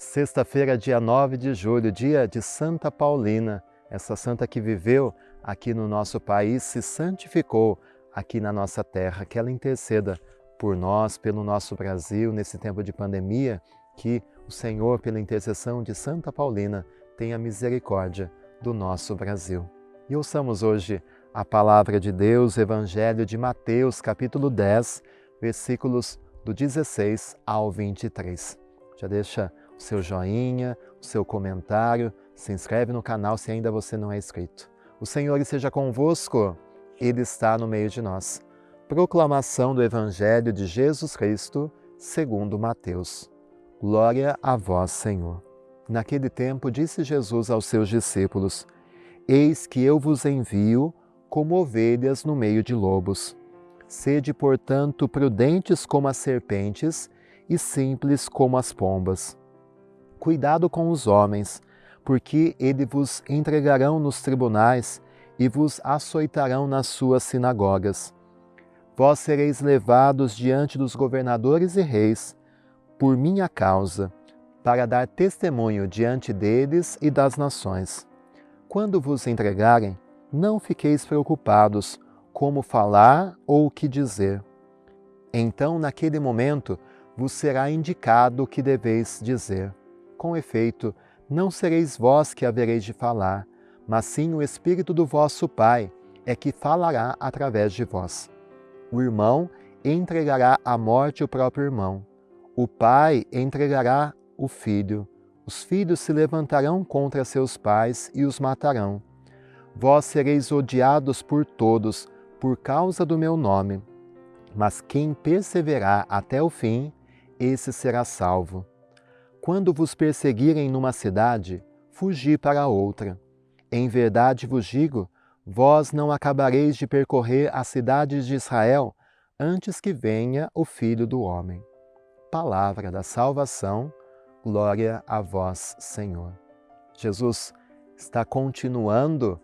Sexta-feira, dia 9 de julho, dia de Santa Paulina, essa santa que viveu aqui no nosso país, se santificou aqui na nossa terra. Que ela interceda por nós, pelo nosso Brasil, nesse tempo de pandemia, que o Senhor, pela intercessão de Santa Paulina, tenha misericórdia do nosso Brasil. E ouçamos hoje a palavra de Deus, Evangelho de Mateus, capítulo 10, versículos do 16 ao 23. Já deixa o seu joinha, o seu comentário, se inscreve no canal se ainda você não é inscrito. O Senhor esteja convosco, Ele está no meio de nós. Proclamação do Evangelho de Jesus Cristo, segundo Mateus. Glória a vós, Senhor. Naquele tempo disse Jesus aos seus discípulos: Eis que eu vos envio como ovelhas no meio de lobos. Sede, portanto, prudentes como as serpentes e simples como as pombas. Cuidado com os homens, porque eles vos entregarão nos tribunais e vos açoitarão nas suas sinagogas. Vós sereis levados diante dos governadores e reis, por minha causa, para dar testemunho diante deles e das nações. Quando vos entregarem, não fiqueis preocupados como falar ou o que dizer. Então, naquele momento, vos será indicado o que deveis dizer. Com efeito, não sereis vós que havereis de falar, mas sim o Espírito do vosso Pai é que falará através de vós. O irmão entregará à morte o próprio irmão. O pai entregará o filho. Os filhos se levantarão contra seus pais e os matarão. Vós sereis odiados por todos por causa do meu nome, mas quem perseverar até o fim, esse será salvo. Quando vos perseguirem numa cidade, fugi para outra. Em verdade vos digo, vós não acabareis de percorrer as cidades de Israel antes que venha o Filho do Homem. Palavra da salvação, glória a vós, Senhor. Jesus está continuando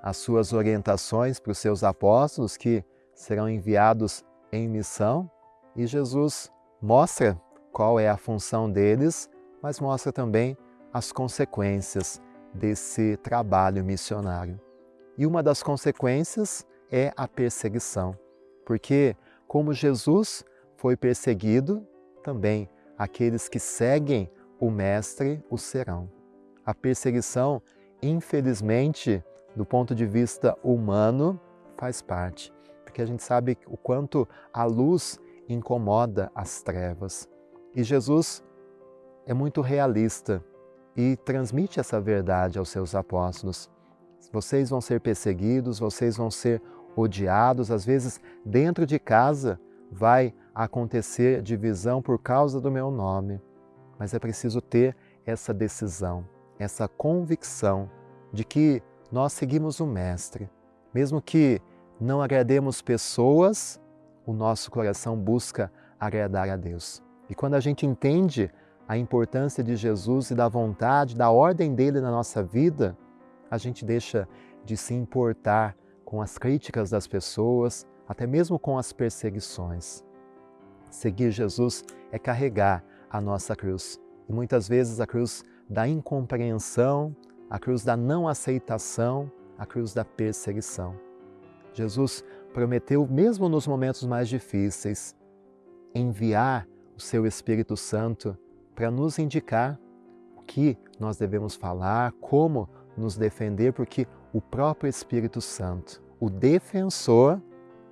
as suas orientações para os seus apóstolos que serão enviados em missão, e Jesus mostra qual é a função deles, mas mostra também as consequências desse trabalho missionário. E uma das consequências é a perseguição, porque como Jesus foi perseguido, também aqueles que seguem o Mestre o serão. A perseguição, infelizmente, do ponto de vista humano, faz parte, porque a gente sabe o quanto a luz incomoda as trevas. E Jesus é muito realista e transmite essa verdade aos seus apóstolos. Vocês vão ser perseguidos, vocês vão ser odiados, às vezes dentro de casa vai acontecer divisão por causa do meu nome, mas é preciso ter essa decisão, essa convicção de que nós seguimos o Mestre. Mesmo que não agrademos pessoas, o nosso coração busca agradar a Deus. E quando a gente entende a importância de Jesus e da vontade, da ordem dele na nossa vida, a gente deixa de se importar com as críticas das pessoas, até mesmo com as perseguições. Seguir Jesus é carregar a nossa cruz. E muitas vezes a cruz da incompreensão, a cruz da não aceitação, a cruz da perseguição. Jesus prometeu, mesmo nos momentos mais difíceis, enviar o seu Espírito Santo para nos indicar o que nós devemos falar, como nos defender, porque o próprio Espírito Santo, o defensor,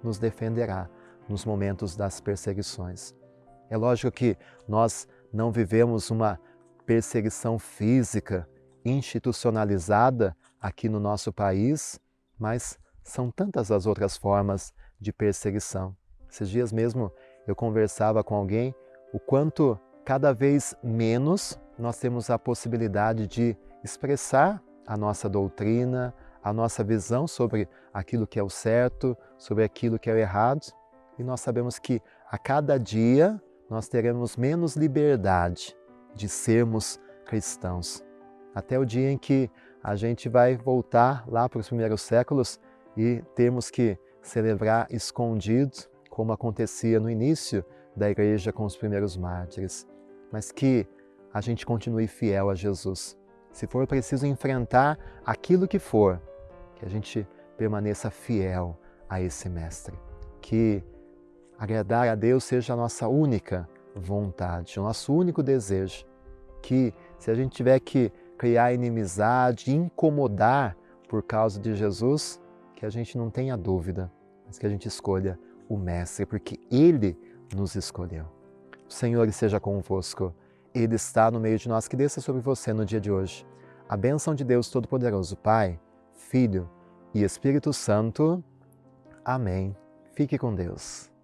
nos defenderá nos momentos das perseguições. É lógico que nós não vivemos uma perseguição física, institucionalizada aqui no nosso país, mas são tantas as outras formas de perseguição. Esses dias mesmo eu conversava com alguém o quanto cada vez menos nós temos a possibilidade de expressar a nossa doutrina, a nossa visão sobre aquilo que é o certo, sobre aquilo que é o errado. E nós sabemos que a cada dia nós teremos menos liberdade de sermos cristãos. Até o dia em que a gente vai voltar lá para os primeiros séculos e termos que celebrar escondido, como acontecia no início da igreja com os primeiros mártires. Mas que a gente continue fiel a Jesus. Se for preciso enfrentar aquilo que for, que a gente permaneça fiel a esse Mestre. Que agradar a Deus seja a nossa única vontade, o nosso único desejo. Que se a gente tiver que criar inimizade, incomodar por causa de Jesus, que a gente não tenha dúvida, mas que a gente escolha o Mestre, porque Ele nos escolheu. O Senhor esteja convosco. Ele está no meio de nós. Que desça sobre você no dia de hoje a bênção de Deus Todo-Poderoso, Pai, Filho e Espírito Santo. Amém. Fique com Deus.